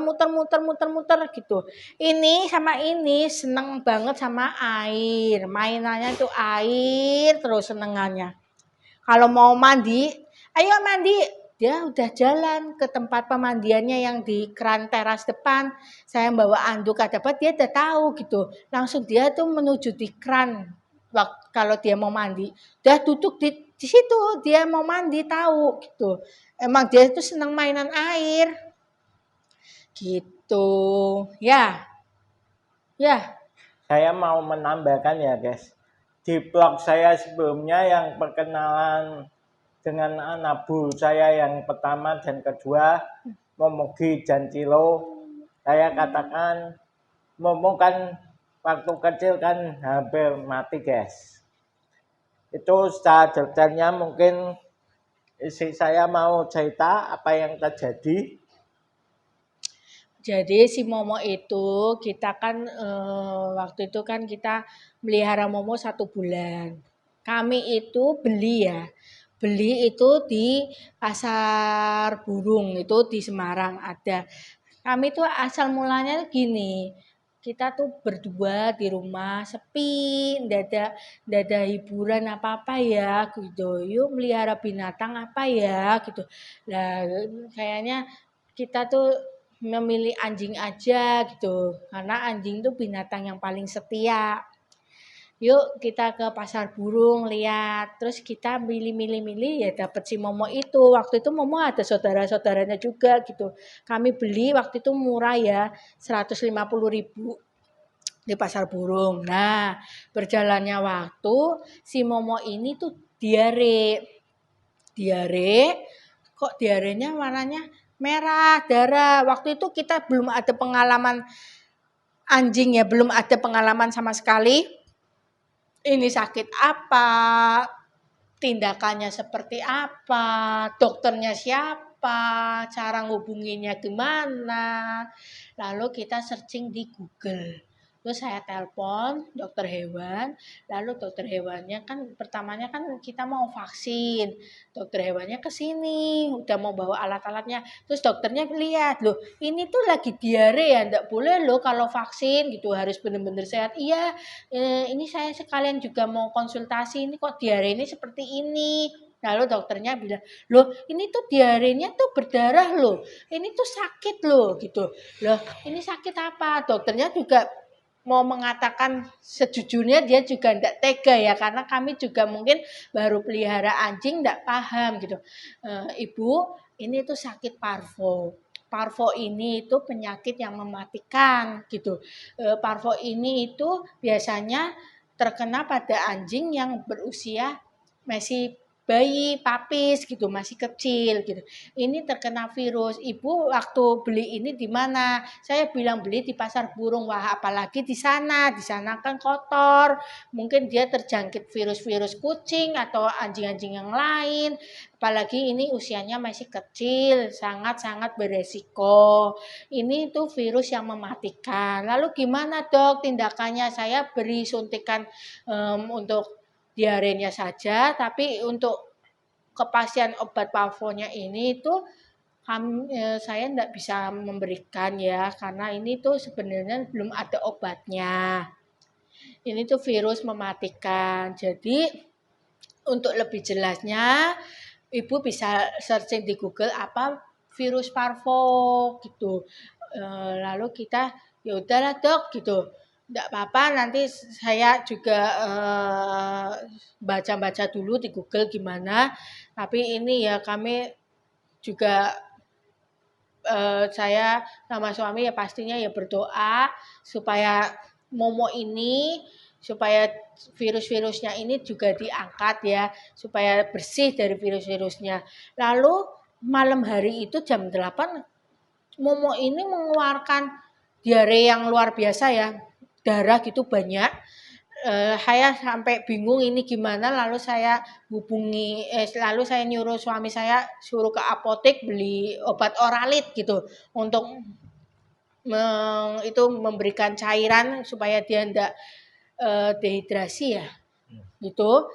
[SPEAKER 1] gitu. Ini sama ini seneng banget sama air. Mainannya tuh air terus senengannya. Kalau mau mandi, ayo mandi. Dia udah jalan ke tempat pemandiannya yang di keran teras depan. Saya bawa anduk dapat dia udah tahu gitu. Langsung dia tuh menuju di keran. Kalau dia mau mandi, udah duduk di situ dia mau mandi tahu gitu. Emang dia itu senang mainan air. Gitu. Ya. Ya.
[SPEAKER 2] Saya mau menambahkan ya, guys. Di vlog saya sebelumnya yang perkenalan dengan anak bull saya yang pertama dan kedua, Momogi dan Cilo, saya katakan Momo kan waktu kecil kan hampir mati, guys. Itu secara detailnya mungkin istri saya mau cerita apa yang terjadi.
[SPEAKER 1] Jadi si Momo itu kita kan waktu itu kan kita melihara Momo 1 bulan. Kami itu beli ya. Beli itu di pasar burung itu di Semarang ada. Kami tuh asal mulanya gini. Kita tuh berdua di rumah sepi, ndak ada hiburan apa-apa ya gitu. Yuk melihara binatang apa ya gitu. Nah, kayaknya kita tuh memilih anjing aja gitu. Karena anjing tuh binatang yang paling setia. Yuk kita ke pasar burung lihat. Terus kita milih ya dapet si Momo itu. Waktu itu Momo ada saudara-saudaranya juga gitu. Kami beli waktu itu murah ya 150.000 di pasar burung. Nah berjalannya waktu si Momo ini tuh diare. kok diarenya warnanya merah, darah. Waktu itu kita belum ada pengalaman anjing ya, belum ada pengalaman sama sekali. Ini sakit apa, tindakannya seperti apa, dokternya siapa, cara ngubunginya gimana. Lalu kita searching di Google. Terus saya telepon dokter hewan, lalu dokter hewannya kan pertamanya kan kita mau vaksin. Dokter hewannya ke sini, udah mau bawa alat-alatnya. Terus dokternya lihat, loh ini tuh lagi diare ya, enggak boleh loh kalau vaksin gitu, harus benar-benar sehat. Iya, ini saya sekalian juga mau konsultasi, ini kok diare ini seperti ini. Lalu dokternya bilang, loh ini tuh diarenya tuh berdarah loh, ini tuh sakit loh gitu. Loh ini sakit apa? Dokternya juga mau mengatakan sejujurnya dia juga tidak tega ya, karena kami juga mungkin baru pelihara anjing tidak paham gitu. Ibu ini tuh sakit parvo. Parvo ini itu penyakit yang mematikan gitu. Parvo ini itu biasanya terkena pada anjing yang berusia masih bayi, papis gitu, masih kecil gitu. Ini terkena virus. Ibu waktu beli ini di mana? Saya bilang beli di pasar burung. Wah, apalagi di sana. Di sana kan kotor. Mungkin dia terjangkit virus-virus kucing atau anjing-anjing yang lain. Apalagi ini usianya masih kecil, sangat-sangat beresiko. Ini tuh virus yang mematikan. Lalu gimana dok tindakannya? Saya beri suntikan untuk diarenya saja, tapi untuk kepastian obat parvonya ini itu saya tidak bisa memberikan ya, karena ini tuh sebenarnya belum ada obatnya. Ini tuh virus mematikan. Jadi untuk lebih jelasnya, Ibu bisa searching di Google apa virus parvo gitu. Lalu kita ya udahlah dok gitu. Enggak apa-apa, nanti saya juga baca-baca dulu di Google gimana. Tapi ini ya kami juga saya sama suami ya pastinya ya berdoa supaya Momo ini, supaya virus-virusnya ini juga diangkat ya, supaya bersih dari virus-virusnya. Lalu malam hari itu jam 8 Momo ini mengeluarkan diare yang luar biasa ya, darah gitu banyak. Saya sampai bingung ini gimana, lalu saya lalu saya nyuruh suami saya suruh ke apotek beli obat Oralit gitu untuk memberikan cairan supaya dia enggak dehidrasi ya gitu,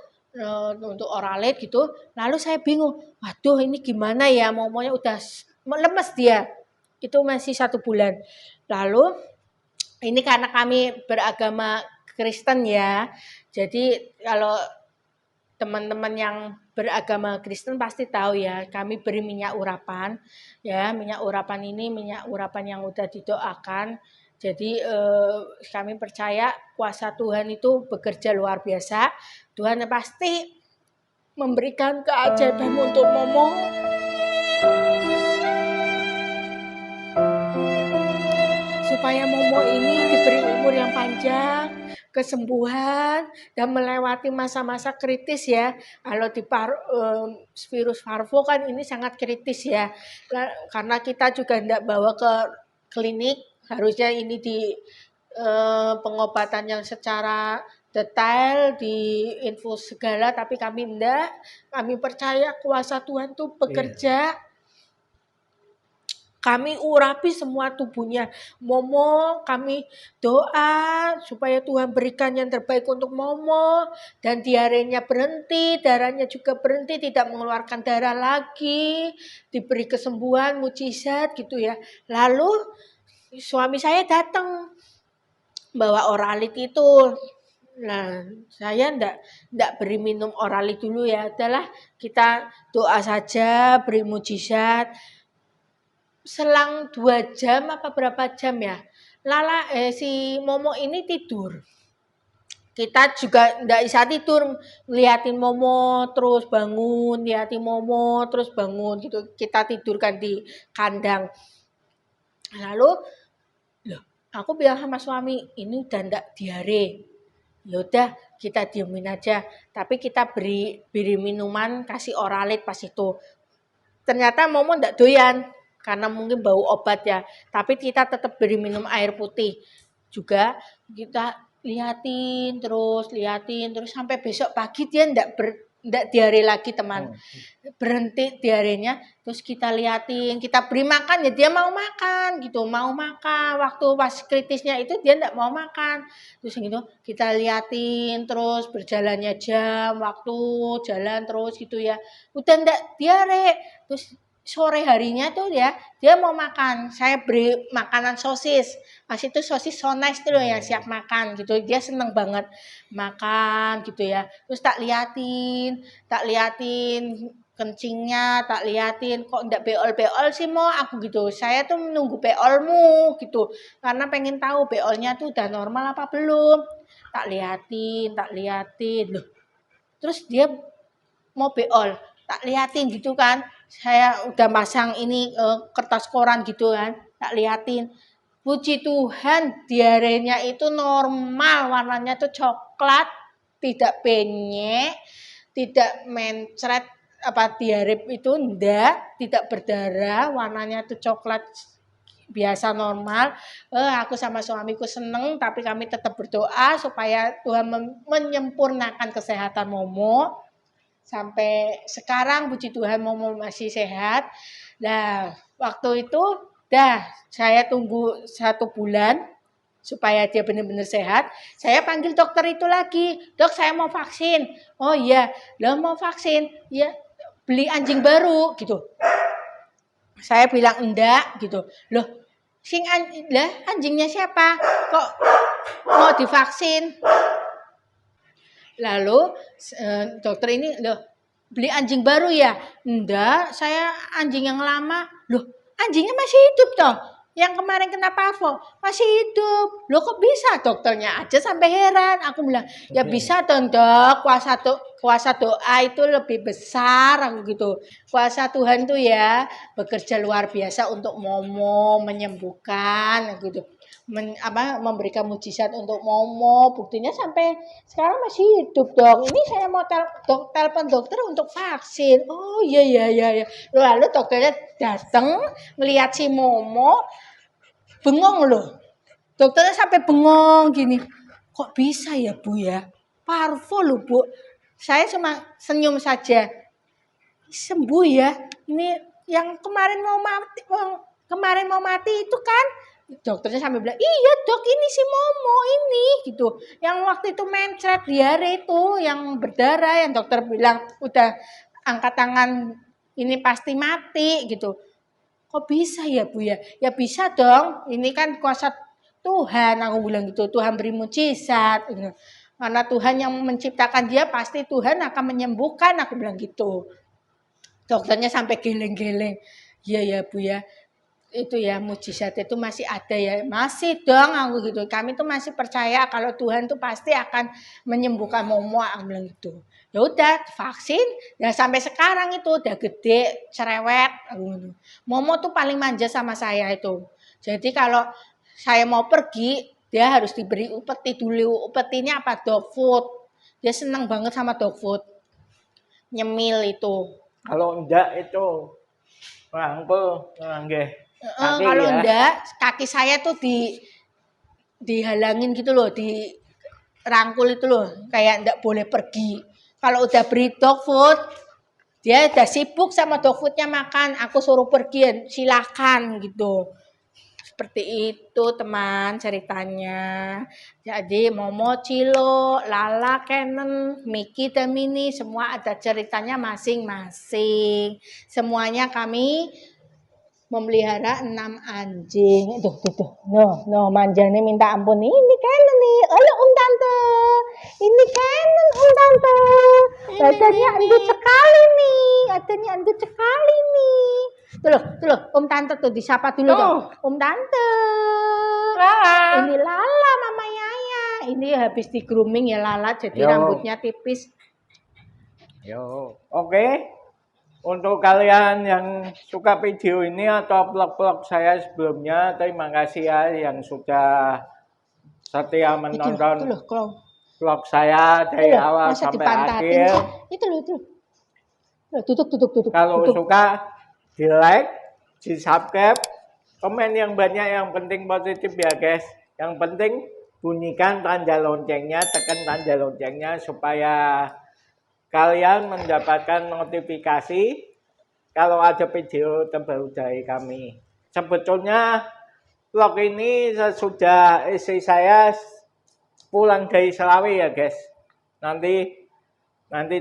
[SPEAKER 1] untuk Oralit gitu. Lalu saya bingung, waduh ini gimana ya, Momonya udah lemes dia, itu masih 1 bulan. Lalu ini karena kami beragama Kristen ya, jadi kalau teman-teman yang beragama Kristen pasti tahu ya, kami beri minyak urapan ya. Minyak urapan ini minyak urapan yang udah didoakan. Jadi kami percaya kuasa Tuhan itu bekerja luar biasa. Tuhan pasti memberikan keajaiban untuk Momo. Supaya Momo ini diberi umur yang panjang, kesembuhan, dan melewati masa-masa kritis ya. Kalau di virus parvo kan ini sangat kritis ya. Karena kita juga tidak bawa ke klinik, harusnya ini di pengobatan yang secara detail, di infus segala, tapi kami enggak. Kami percaya kuasa Tuhan itu bekerja. Kami urapi semua tubuhnya Momo, kami doa supaya Tuhan berikan yang terbaik untuk Momo, dan diarenya berhenti, darahnya juga berhenti, tidak mengeluarkan darah lagi, diberi kesembuhan, mujizat gitu ya. Lalu suami saya datang bawa Oralit itu. Nah, saya enggak beri minum Oralit dulu ya. Adalah kita doa saja, beri mujizat. Selang 2 jam apa berapa jam ya, si Momo ini tidur. Kita juga enggak bisa tidur, ngeliatin Momo terus bangun, liatin Momo terus bangun gitu. Kita tidurkan di kandang. Lalu, loh, aku bilang sama suami, ini udah enggak diare. Ya udah, kita diemin aja. Tapi kita beri minuman, kasih Oralit pas itu. ternyata Momo ndak doyan karena mungkin bau obat ya. Tapi kita tetap beri minum air putih. Juga kita liatin terus sampai besok pagi dia ndak diare lagi teman. Berhenti diarenya, terus kita liatin, kita beri makan ya dia mau makan gitu, mau makan. Waktu pas kritisnya itu dia ndak mau makan. Terus gitu kita liatin terus berjalannya jam, waktu jalan terus gitu ya. Udah ndak diare. Terus sore harinya tuh ya dia mau makan. Saya beri makanan sosis. Pas itu sosis so nice tuh ya siap makan gitu. Dia seneng banget makan gitu ya. Terus tak liatin kencingnya, tak liatin kok ndak beol-beol sih Mo aku gitu. Saya tuh menunggu beolmu gitu. Karena pengen tahu beolnya tuh udah normal apa belum. Tak liatin. Loh. Terus dia mau beol, tak liatin gitu kan. Saya udah masang ini kertas koran gitu kan. Tak liatin. Puji Tuhan, diarenya itu normal, warnanya tuh coklat, tidak penyek, tidak mencret apa diare itu enggak, tidak berdarah, warnanya tuh coklat biasa normal. Aku sama suamiku seneng, tapi kami tetap berdoa supaya Tuhan menyempurnakan kesehatan Momo. Sampai sekarang puji Tuhan Momo masih sehat. Nah, waktu itu saya tunggu 1 bulan supaya dia benar-benar sehat. Saya panggil dokter itu lagi, dok saya mau vaksin. Oh iya, lah mau vaksin, ya beli anjing baru gitu. Saya bilang enggak gitu. Loh, anjingnya siapa? Kok mau divaksin? Lalu dokter ini loh beli anjing baru ya? Enggak, saya anjing yang lama. Loh, anjingnya masih hidup toh? Yang kemarin kena parvo masih hidup. Loh kok bisa? Dokternya aja sampai heran. Aku bilang, ya bisa dong dok. Kuasa doa itu lebih besar aku gitu. Kuasa Tuhan tuh ya bekerja luar biasa untuk Momo menyembuhkan gitu. Memberikan mujizat untuk Momo, buktinya sampai sekarang masih hidup dong. Ini saya mau telepon dokter untuk vaksin. Oh iya. Lalu dokternya datang melihat si Momo, bengong loh. Dokternya sampai bengong gini. Kok bisa ya Bu ya? Parvo loh Bu. Saya cuma senyum saja. Sembuh ya. Ini yang kemarin mau mati itu kan. Dokternya sampai bilang, iya dok ini si Momo ini gitu. Yang waktu itu mencret diare itu yang berdarah yang dokter bilang udah angkat tangan ini pasti mati gitu. Kok bisa ya Bu ya? Ya bisa dong. Ini kan kuasa Tuhan aku bilang gitu. Tuhan beri mujizat. Gitu. Karena Tuhan yang menciptakan dia pasti Tuhan akan menyembuhkan aku bilang gitu. Dokternya sampai geleng-geleng. Iya ya Bu ya. Itu ya mujizat itu masih ada ya, masih dong aku gitu. Kami tuh masih percaya kalau Tuhan tuh pasti akan menyembuhkan Momo aku bilang gitu. Ya udah vaksin ya sampai sekarang itu udah gede cerewet. Momo tuh paling manja sama saya itu. Jadi kalau saya mau pergi dia harus diberi upeti dulu. Upetinya apa? Dog food. Dia senang banget sama dog food. Nyemil itu.
[SPEAKER 2] Kalau enggak itu rangkul nggih.
[SPEAKER 1] Kalau enggak, kaki saya tuh dihalangin gitu loh, dirangkul itu loh, kayak enggak boleh pergi. Kalau udah beri dog food, dia udah sibuk sama dog foodnya makan, aku suruh pergi, silakan gitu. Seperti itu teman ceritanya. Jadi Momo, Cilo, Lala, Canon, Mickey dan Mini semua ada ceritanya masing-masing. Semuanya kami memelihara 6 anjing. Tuh. No, manjanya minta ampun. Ini Canon nih. Halo Tante. Ini Canon Tante. Badannya endut sekali nih. Tuh loh, Tante tuh disapa dulu tuh. Tante. Lala. Ini Lala Mama Yaya. Ini habis di grooming ya Lala jadi rambutnya tipis.
[SPEAKER 2] Oke. Untuk kalian yang suka video ini atau vlog-vlog saya sebelumnya, terima kasih ya yang sudah setia menonton vlog saya dari awal sampai akhir.
[SPEAKER 1] Itu loh. Duduk.
[SPEAKER 2] Kalau suka di like, di subscribe, komen yang banyak, yang penting positif ya guys. Yang penting bunyikan tanda loncengnya, tekan tanda loncengnya supaya kalian mendapatkan notifikasi kalau ada video terbaru dari kami. Sebetulnya vlog ini sesudah istri saya pulang dari Selawi ya guys. Nanti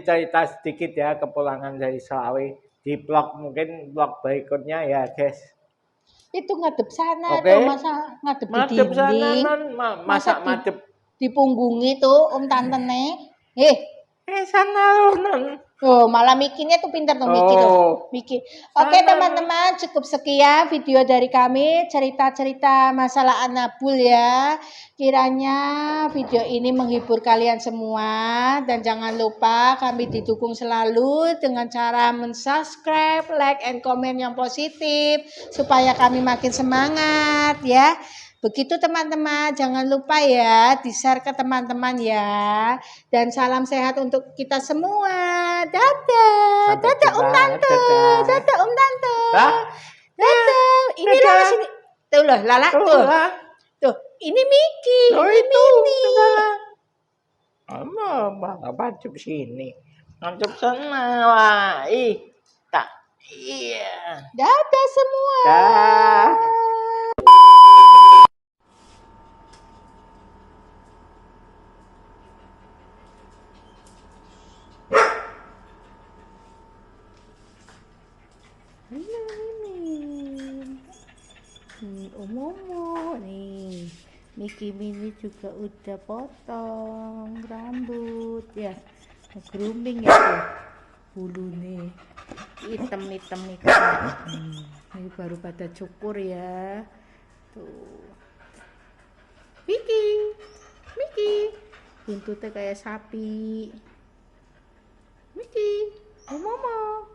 [SPEAKER 2] cerita sedikit ya kepulangan dari Selawi di vlog, mungkin vlog berikutnya ya guys.
[SPEAKER 1] Itu ngadep sana
[SPEAKER 2] Oke.
[SPEAKER 1] tuh, masa ngadep di
[SPEAKER 2] Madep sana
[SPEAKER 1] dinding.
[SPEAKER 2] non, masa madep
[SPEAKER 1] Di punggungi tuh tantene.
[SPEAKER 2] sana non.
[SPEAKER 1] Oh, malah mikinya tuh pintar tuh Miki tuh.
[SPEAKER 2] Oh,
[SPEAKER 1] Miki. Oke
[SPEAKER 2] sana.
[SPEAKER 1] teman-teman, cukup sekian video dari kami, cerita-cerita masalah Anabul ya. Kiranya video ini menghibur kalian semua, dan jangan lupa kami didukung selalu dengan cara mensubscribe, like, and comment yang positif supaya kami makin semangat ya. Begitu teman-teman, jangan lupa ya di-share ke teman-teman ya. Dan salam sehat untuk kita semua. Dadah.
[SPEAKER 2] Sampai
[SPEAKER 1] Dadah Om
[SPEAKER 2] jumpa.
[SPEAKER 1] Tante.
[SPEAKER 2] Dadah.
[SPEAKER 1] Dadah Om Tante.
[SPEAKER 2] Hah?
[SPEAKER 1] Dadah. Ini
[SPEAKER 2] Dadah.
[SPEAKER 1] lah sini. Tuh loh, Lala tuh.
[SPEAKER 2] Lah.
[SPEAKER 1] Tuh, ini Miki,
[SPEAKER 2] Oh,
[SPEAKER 1] ini
[SPEAKER 2] itu.
[SPEAKER 1] Mini.
[SPEAKER 2] Apa madep sini? Madep sana lah. Tak. Iya.
[SPEAKER 1] Dadah semua.
[SPEAKER 2] Dah.
[SPEAKER 1] Omomo nih, Miki Mini juga udah potong rambut ya, grooming ya tuh, bulu nih hitam. Ini baru pada cukur ya tuh. Miki buntutnya kayak sapi. Miki, Omomo,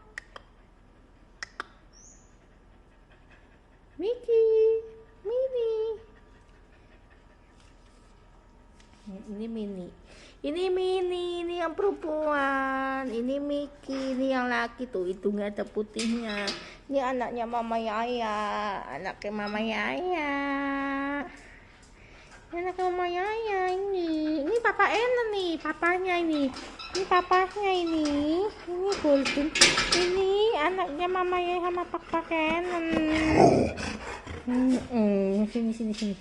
[SPEAKER 1] Miki, Mini. Ini Mini, ini yang perempuan. Ini Miki, ini yang laki tuh, hidungnya ada putihnya. Ini anaknya Mama Yaya, anaknya Mama Yaya. Ini anaknya Mama Yaya ini. Ini Papa Enen nih, papanya ini. Ini papanya ini. Ini Golden. Ini anaknya Mama Yaya sama Papa Enen. Sini.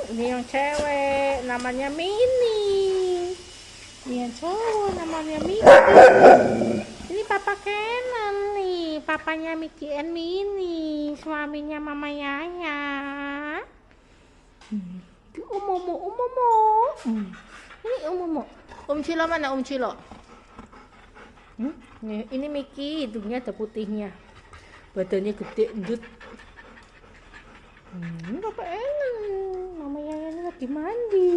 [SPEAKER 1] Ini yang cewek namanya Mini. Ini yang cowok namanya Miki. Ini Papa Kenan nih, papanya Miki and Mini, suaminya Mama Yaya. Omomo. Ini Omomo. Om Cilo mana Om Cilo? Ini Miki, hidungnya ada putihnya, badannya gede endut. Ini Papa Enen, Mama Yaya ini lagi mandi.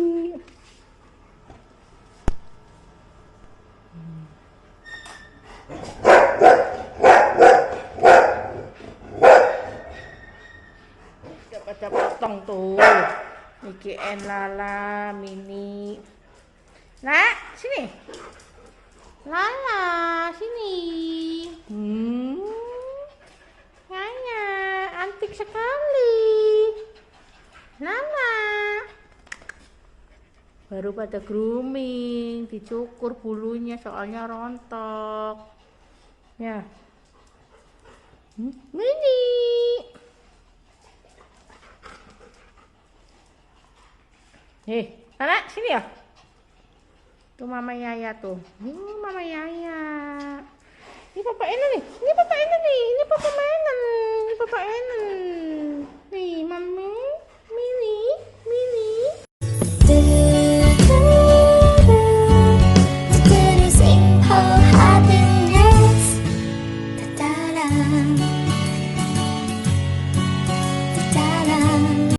[SPEAKER 1] Udah pada potong tuh, Miki and Lala, Mini. Nak, sini. Lala, sini. Yaya, antik sekali. Lala. Baru pada grooming, dicukur bulunya soalnya rontok. Ya. Mini. Lala, sini ya. Tuh Mama Yaya tuh. Mama Yaya. Ini Papa Enen nih. Ini Papa Enen. Ini Papa Enen.